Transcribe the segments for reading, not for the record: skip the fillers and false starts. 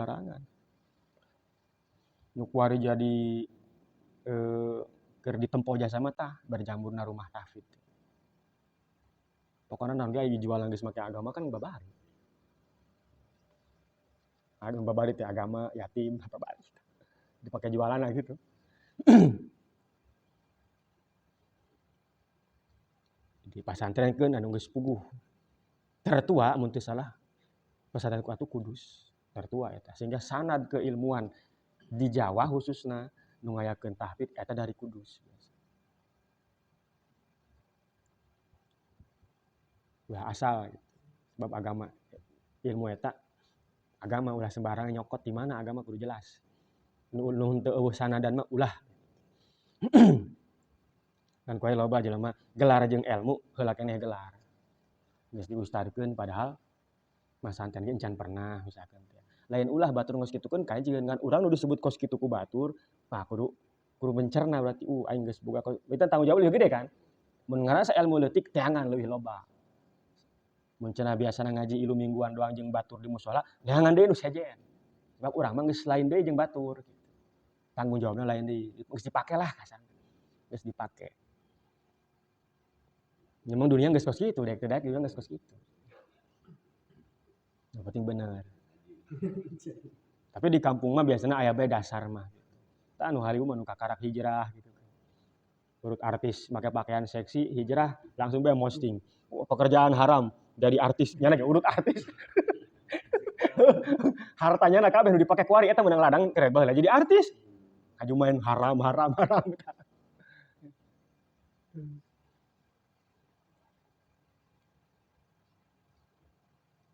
sembarangan. Nu kuari jadi keur ditempo jasa mah tah berjamurna rumah tahfidz. Pokokna naon ge aya jualan geus make agama kan babari. Ada babari teh agama yatim babari. Dipakai jualan lah gitu. Di pasantrenkeun anu geus puguh. Tertua mun teu salah pesantren ku atuh Kudus. Tertua eta sehingga sanad keilmuan di Jawa khususna nu ngayakeun tahfidz eta dari Kudus. Ulah asal gitu. Sebab agama ilmu eta agama ulah sembarang nyokot di mana agama kudu jelas. Nu teu eueuh sanadan mah ulah. Kan koe loba jelema gelar jeung ilmu heula keneh gelar. Geus diustarkeun padahal masantren ge encan pernah misalkan teh. Lain ulah batur geus kitukeun kae jiga ngan urang nu disebut kos kitu ku batur, nah kudu mencerna berarti aing geus boga eta tanggung jawab leuwih gede kan. Mun ngarasa ilmu leutik teangan leuwih loba. Mun cenah biasana ngaji ilu mingguan doang jeung batur di mushola, teangan deui nu sejen. Sebab urang mah geus lain deui jeung batur. Tanggung jawabna lain deui, geus dipake lah kasarna. Geus dipake. Memang dunia geus kos kitu, daek-daek juga geus kos kitu. Yang penting bener. Tapi di kampung mah biasanya aya bae dasar mah. Tah anu hariu mah nu kakarak hijrah gitu. Urut artis make pakaian seksi, hijrah langsung bae posting. Pekerjaan haram jadi artis, nya urut artis. Hartanya na kabeh nu dipake kuari eta meunang ladang kere baheula jadi artis. Aju main haram.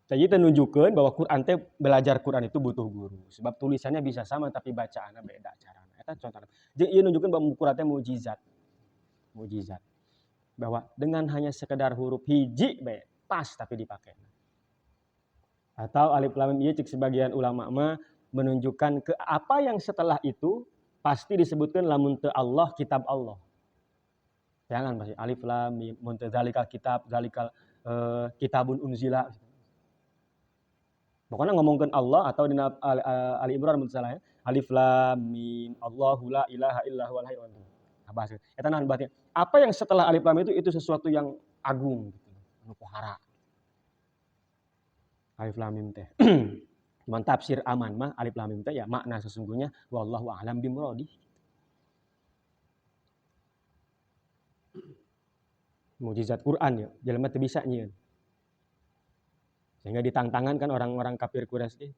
Jadi itu nunjukkeun bahwa Quran teh belajar Quran itu butuh guru. Sebab tulisannya bisa sama tapi bacaannya beda carana. Eta contohna. Jeung ieu nunjukkeun bahwa Quran teh mukjizat. Mukjizat. Bahwa dengan hanya sekedar huruf hiji bae pas tapi dipake. Atau alif lam mim ieu cek sebagian ulama mah menunjukkan ke apa yang setelah itu pasti disebutkan lamun teu Allah kitab Allah. Jangan pasti alif lam mim mun teu zalikal kitab zalikal kitabun unzila. Pokoknya ngomongkan Allah atau di Ali Imran mun salah ya. Alif lam mim Allahu la ilaha illa huwal hayyul qayyum. Bahasa. Eta naon berarti? Apa yang setelah alif lam itu sesuatu yang agung gitu. Anu pohara. Alif lam mim teh. Cuman tafsir aman mah alif lam mim teh ya makna sesungguhnya wallahu a'lam bimuradi. Mukjizat Quran ya, jelema teu bisa nyieun. Sehingga ditantangkan kan orang-orang kafir Quraisy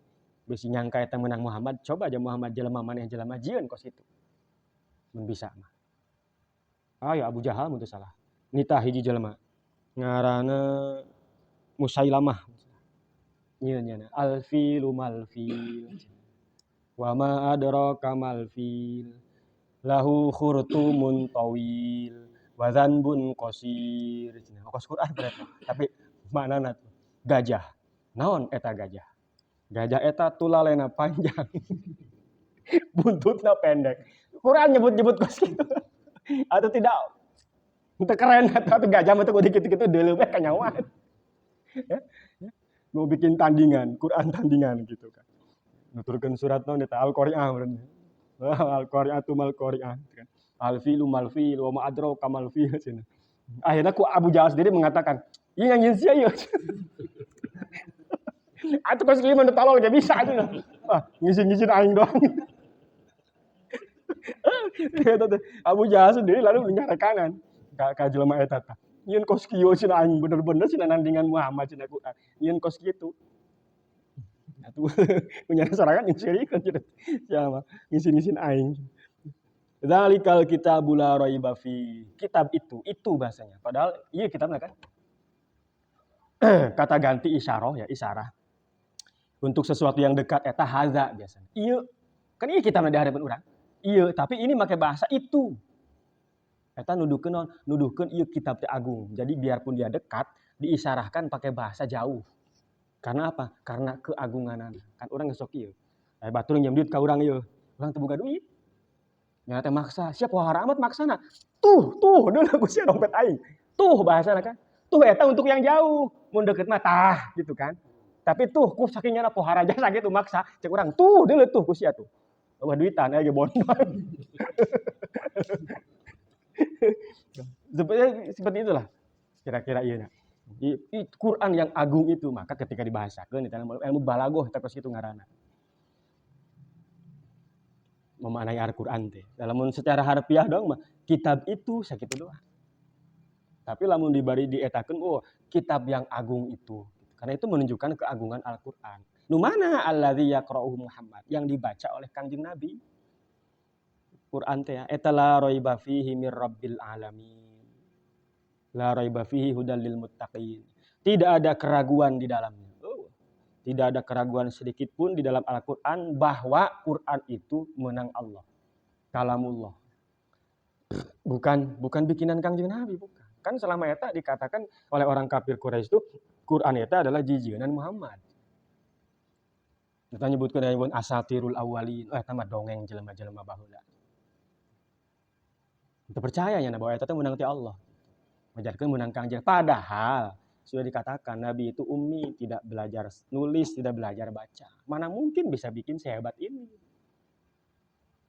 bisi nyangka eta menang Muhammad, coba aja Muhammad jelema maneh jelema jieun kos itu. Mun bisa mah. Ya Abu Jahal mun teu salah. Nitah hiji jelema ngaranna Musailamah. Nyieun alfilu malfil. Wa ma adraka malfil. Lahu khurtumun tawil wa dzanbun qasir. Kos Quran berarti. Tapi maknana gajah. Naon eta gajah? Gajah eta tulalena panjang. Buntutna pendek. Quran nyebut-nyebut kos kitu. Atau tidak? Teu keren eta teh gajah mah teh kitu-kitu deuleu bae kanyawaan. Ya. Mau bikin tandingan, Quran tandingan gitu kan. Nuturkeun surat naon eta Al-Qari'ah berarti. Al-Qari'atu mal-Qari'ah kan. Al-filu mal-fil wa ma adraka mal-fil. Akhirnya ku Abu Jahal sendiri mengatakan, "Ieu nyanyian sia ieu." Atuh kos kieu mah tolol ge bisa aja. Ngisi-ngisi aing doang. Abu Jahal sendiri lalu menyarankan ka jelema eta tah. Nyieun kos kieu cenah aing bener-bener cenah nandingan Muhammad cenah Quran. Nyieun kos kitu. Atuh punya sorangan nyirikeun cenah. Siapa ngisi-ngisi aing. Dzalikal kitabul la raiba fi. Kitab itu bahasanya. Padahal ieu kitabna kan. Kata ganti isyarah ya, isyarah. Untuk sesuatu yang dekat eta haza biasanya. Ieu kan ieu kitabna di hadapan urang. Ieu tapi ini make bahasa itu. Eta nuduhkeun ieu kitab teh agung. Jadi biarpun dia dekat diisyarahkan pakai bahasa jauh. Karena apa? Karena keagunganan. Kan urang geus sok ieu. Batur nyiem duit ka urang ieu. Urang teu boga duit. Nya teh maksa, siap wahara amat maksana. Tuh, deuleu ku sia dompet aing. Tuh bahasana kan. Tuh eta untuk yang jauh. Mun deukeut mah tah gitu kan. Tapi tuh ku saking nyana pohara aja sakit tuh maksa. Cek urang tuh deuleu tuh ku sia tuh. Wah duitan aya bondo. Seperti itulah kira-kira ieu. Di Quran yang agung itu maka ketika dibahasakeun di dalam ilmu balaghah eta kos kitu ngaranna. Memaknai Al-Qur'an teh. Lamun secara harfiah dong mah kitab itu sakitu doang. Tapi lamun dibari dietakeun oh kitab yang agung itu. Karena itu menunjukkan keagungan Al-Qur'an. Nu mana alladzi yaqra'uhu Muhammad yang dibaca oleh Kangjeng Nabi. Quran teh eta la raiba fihi mir rabbil alamin. La raiba fihi hudal lil muttaqin. Tidak ada keraguan di dalamnya. Tidak ada keraguan sedikit pun di dalam Al-Qur'an bahwa Quran itu menang Allah. Kalamullah. Bukan bikinan Kangjeng Nabi, bukan. Kan selama eta dikatakan oleh orang kafir Quraisy itu Quran eta adalah jijieun Muhammad. Kita nyebutkeun aya asatirul awwalin. Eta mah dongeng jelema-jelema baheula. Teu percaya nya bahwa eta teh menang ti Allah. Ngajarkeun menang Kangjeng. Padahal sudah dikatakan Nabi itu ummi, tidak belajar nulis, tidak belajar baca. Mana mungkin bisa bikin sehebat ini?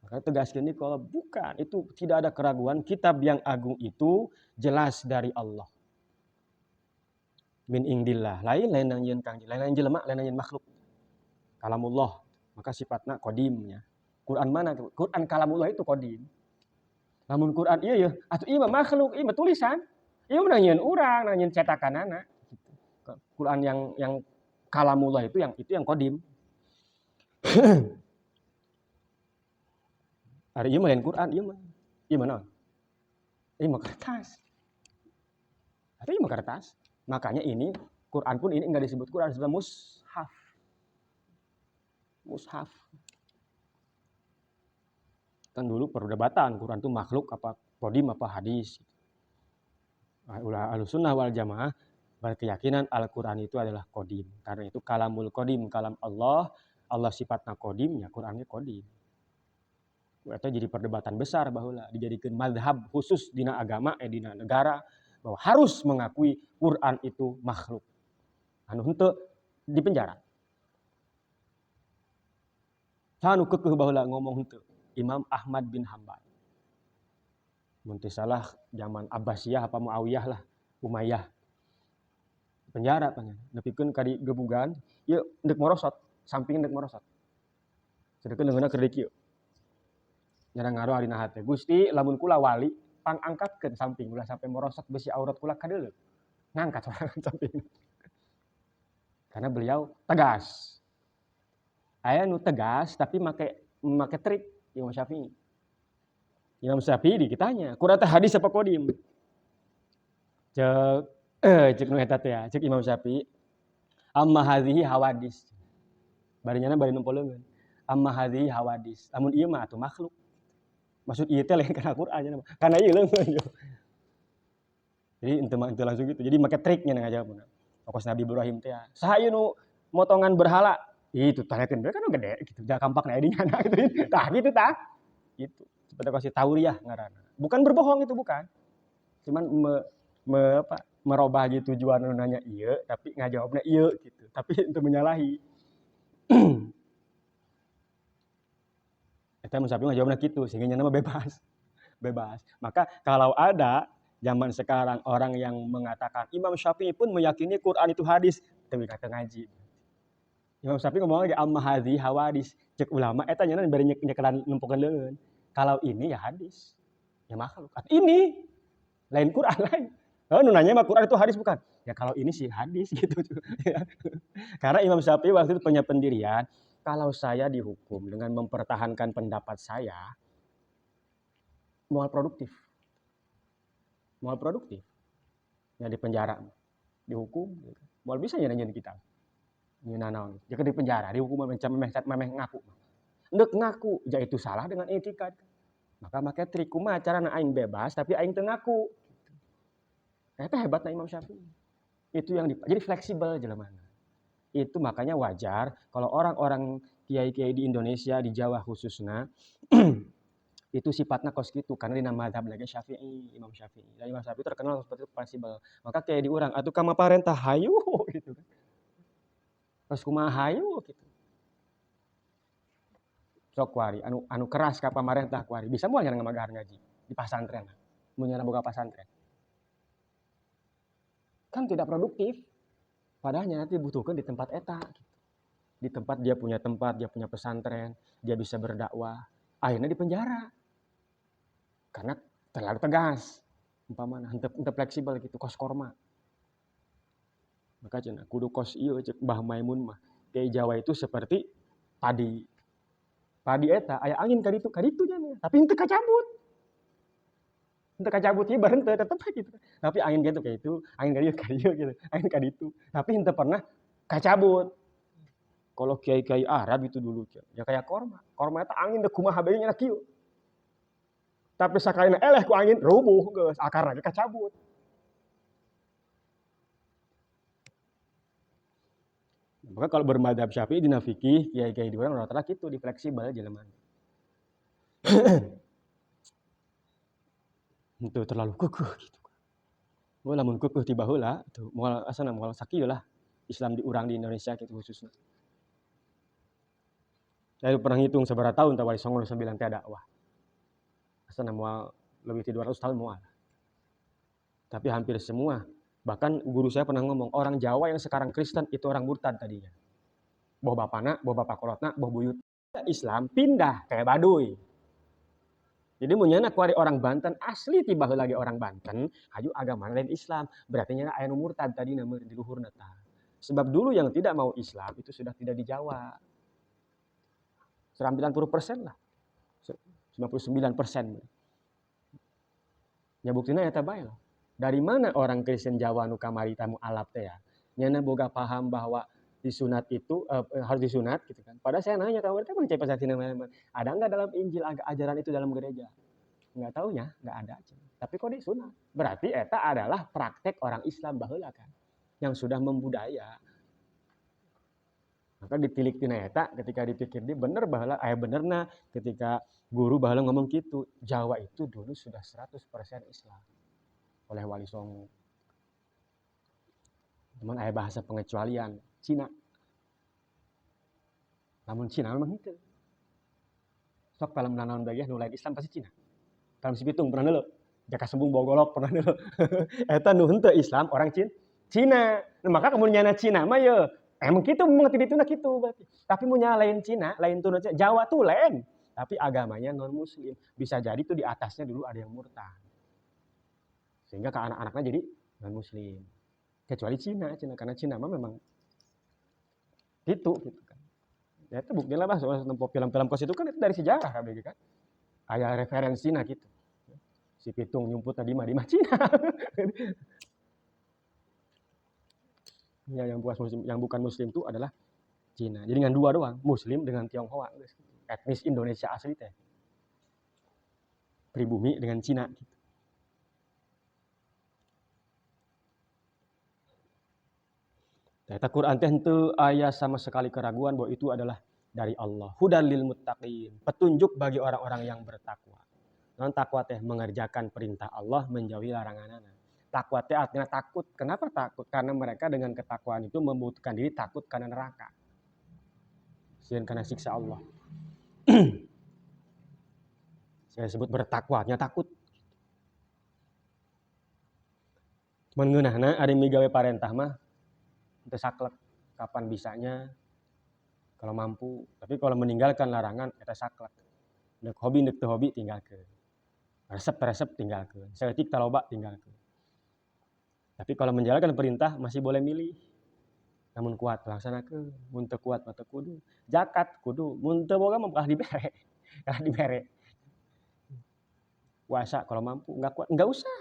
Maka tegaskan ini kalau bukan, itu tidak ada keraguan. Kitab yang agung itu jelas dari Allah. Min indillah. Lain nangieun Kangjeng, lain jelema, lain nangieun makhluk. Kalamullah, maka sifatna qadimnya. Quran mana? Quran kalamullah itu qadim. Namun Quran ieu atuh ieu mah makhluk, ieu mah tulisan. Ieu nangieun urang, nangieun cetakanana. Quran yang kalamullah itu yang qadim. Ari ieu mah lain Quran, ieu mah. Ieu mah naon? Ieu mah kertas. Tapi ieu mah kertas. Makanya ini Quran pun ini enggak disebut Quran, disebut mushaf. Mushaf. Kan dulu perdebatan Quran itu makhluk apa qadim apa hadis. Ulah Ahlussunnah wal Jamaah berkeyakinan Al-Qur'an itu adalah qadim. Karena itu kalamul qadim, kalam Allah, Allah sifatna qadim, ya Qur'annya qadim. Eta jadi perdebatan besar baheula dijadikeun mazhab khusus dina agama dina negara bahwa harus mengakui Quran itu makhluk. Anu henteu dipenjara. Sanu keukeuh baheula ngomong henteu. Imam Ahmad bin Hambal. Mun teu salah zaman Abbasiyah apa Muawiyah lah, Umayyah. Penjara panjang. Nepikeun ka di gebugan, ieu endek morosot, samping endek morosot. Sedeukeun leungeunna keur di kieu. Nyarang ngaruh dina hate. Gusti lamun kula wali pang angkatkeun samping ulah sampai morosot besi aurat kula ka deuleu. Ngangkat sorangan samping. Karena beliau tegas. Aya nu tegas tapi make trik Imam Syafi'i. Imam Syafi'i ditanya, Quran teh hadis apa qadim? Cek nu eta teh ya, cek Imam Syafi'i. Amma hadhihi hawadis. Barinyana bari nempoleungeun. Amma hadhihi hawadis. Lamun ieu mah atuh makhluk. Maksud ieu teh lain kana Quran nya. Kana ieu leungeun. Jadi ente langsung gitu. Jadi make triknya ngajawabna. Pokos Nabi Ibrahim teh. Saha ieu nu motongan berhala? Itu tanyakeun kan gede gitu. Da kampak na dinya gitu. Tah gitu tah. Gitu. Seperti kasih tauriah ngaranna. Bukan berbohong itu bukan. Cuman merubah gitu tujuan nu nanya ieu tapi ngajawabna ieu gitu. Tapi untuk menyalahi. Eta mun Syafi'i ngajawabna kitu sehingga nya bebas. Bebas. Maka kalau ada zaman sekarang orang yang mengatakan Imam Syafi'i pun meyakini Quran itu hadis, tapi kata ngaji. Imam Syafi'i ngomong lagi amma hadzi hawadis. Cek ulama eta nya bari nyekelan nempokeun leungeun. Kalau ini ya hadis. Ya makhluk. Ini lain Quran lain. Oh, nu nanya mah Quran itu hadis bukan? Ya kalau ini sih hadis gitu. Karena Imam Syafi'i waktu itu punya pendirian, kalau saya dihukum dengan mempertahankan pendapat saya, mual produktif. Mual produktif. Ya di penjara, dihukum, mual bisa nyanyiin kita. Nyeuna naon? Ya di penjara, dihukum memeh ngaku. Endek ngaku, ja itu salah dengan etika. Maka make trik kumaha carana aing bebas tapi aing teu ngaku. Eta hebatna Imam Syafi'i. Itu yang jadi fleksibel jelemana. Itu makanya wajar kalau orang-orang kiai-kiai di Indonesia, di Jawa khususnya itu sifatnya kos gitu karena dina mazhab lagi Syafi'i, Imam Syafi'i. Dan Imam Syafi'i terkenal seperti fleksibel. Maka kayak di urang atuh ka maparentah hayu gitu kan. Terus kumaha hayu gitu. Sok kuari anu keras ka pamarentah kuari. Bisa moal nyana ngamagahan ngaji di pasantren. Mun nyana boga pasantren. Kan tidak produktif. Padahal nyana teh butuhkeun di tempat eta gitu. Di tempat dia punya pesantren, dia bisa berdakwah. Akhirnya di penjara. Karena terlalu tegas. Umpamana henteu fleksibel gitu, kos korma. Maka cenah kudu kos ieu cek Mbah Maimun mah. Kiai Jawa itu seperti padi. Padi eta aya angin ka ditu nya, tapi henteu kacabut. Henteu kacabut ieu bareng teu tetep gitu. Tapi angin gitu kayak itu, angin ka dieu gitu, angin ka ditu. Tapi henteu pernah kacabut. Kalau kiai-kiai Arab itu dulu ya kayak korma. Korma eta angin teh kumaha bae nya kieu. Tapi sakalina eleh ku angin rubuh geus, akarna ge kacabut. Maka kalau bermadzhab Syafi'i dina fikih, kiai-kiai di urang rata-rata kitu di fleksibel jelema. Henteu terlalu keukeut gitu. Mun lamun keukeut ti baheula tuh moal asana moal sakieu lah Islam di urang di Indonesia gitu khususna. Saya pernah ngitung sabaraha tahun tah wali Songo nu sabilang teh dakwah. Asana moal lebih ti 200 tahun moal. Tapi hampir semua. Bahkan guru saya pernah ngomong, orang Jawa yang sekarang Kristen itu orang murtad tadinya. Boh bapana, boh bapak kolotna, boh buyut. Islam pindah kayak Baduy. Jadi munyana kuari orang Banten asli tiba lagi orang Banten, haju agama lain Islam. Berarti nyana aya nu murtad tadi nama di luhurna tah. Sebab dulu yang tidak mau Islam itu sudah tidak di Jawa. 90% lah. 99%. Ya buktina eta bae lah. Dari mana orang Kristen Jawa nu kamari tamu alap teh ya? Nyana boga paham bahwa disunat itu harus disunat gitu kan. Padahal saya nanya kamu teh mah cepet ada enggak dalam Injil ajaran itu dalam gereja? Enggak taunya, enggak ada. Tapi kok disunat? Berarti eta adalah praktek orang Islam baheula kan yang sudah membudaya. Maka ditilik tina eta ketika dipikir dia bener baheula benerna ketika guru baheula ngomong gitu, Jawa itu dulu sudah 100% Islam oleh Wali Songo. Cuman aya bahasa pengecualian, Cina. Namun Cina memang itu. Sok dalam nanaon bagian nu lain Islam pasti Cina. Dalam si pitung pernah dulu. Jaka sembung bawa golok pernah dulu. Eta nu henteu Islam orang Cina. Nah, maka kemudian Cina mah ya emang kitu mengerti dituna kitu berarti. Tapi mun lain Cina, lain tuna Jawa tuh lain. Tapi agamanya non muslim. Bisa jadi tuh di atasnya dulu ada yang murtad. Sehingga ke anak-anaknya jadi non muslim. Kecuali Cina karena Cina mah memang gitu kan. Ya itu bukti lah soal film-film kos itu kan itu dari sejarah kan begitu kan. Aya referensinya gitu. Si pitung nyumput tadi mah di Cina. Ya yang bukan muslim itu adalah Cina. Jadi dengan dua doang, muslim dengan Tionghoa. Etnis Indonesia asli teh. Pribumi dengan Cina gitu. Eta Quran teh henteu aya sama sekali keraguan bahwa itu adalah dari Allah. Hudal lil muttaqin, petunjuk bagi orang-orang yang bertakwa. Non takwa teh mengerjakan perintah Allah, menjauhi laranganna. Takwa teh artinya takut. Kenapa takut? Karena mereka dengan ketakwaan itu membutuhkan diri takut karena neraka. Sieun karena siksa Allah. Saya sebut bertakwanya takut. Mun ngeunahna ari migawe parentah mah teu saklek kapan bisanya kalau mampu, tapi kalau meninggalkan larangan eta saklek. Dek hobi dek teu hobi tinggalkeun. Resep tinggalkeun. Saeutik taloba tinggalkeun. Tapi kalau menjalankan perintah masih boleh milih. Namun kuat laksanakeun, mun teu kuat mah teu kudu. Zakat kudu, mun teu boga mah kalah dibere. Kalah dibere. Puasa kalau mampu, enggak kuat enggak usah.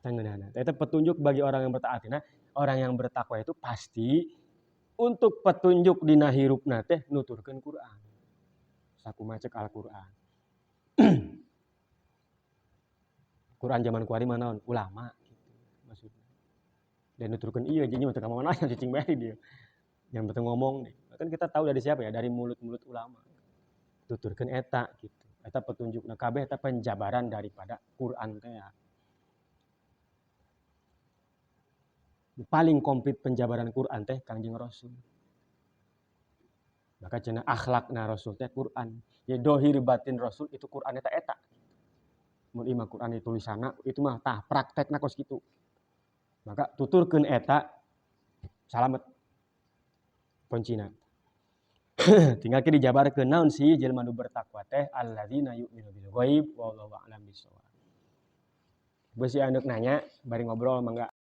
Itu petunjuk bagi orang yang bertaat. Nah, orang yang bertakwa itu pasti untuk petunjuk dina hirupna teh nuturkeun Quran. Sakumaha cek Al-Quran. Quran zaman kuari mah naon? Ulama gitu maksudnya. Dan nuturkeun ieu jadi mah teu kamana cicing bae dia. Yang betul ngomong nih. Kan kita tahu dari siapa ya? Dari mulut-mulut ulama. Tuturkeun eta gitu. Eta petunjukna kabeh eta penjabaran daripada Quran teh ya. Paling komplit penjabaran Quran teh Kangjeng Rasul. Maka cenah akhlakna Rasul teh Quran. Ya dohir batin Rasul itu Quran eta. Mun imah Quran itu tulisanna itu mah tah praktekna kos kitu. Maka tuturkeun eta salamet kuncina. Tinggal ke dijabarkeun naon sih jelema nu bertakwa teh alladzina yu'minu bil ghaib wallahu a'lam bissawab. Beusi aneuk nanya bari ngobrol mangga.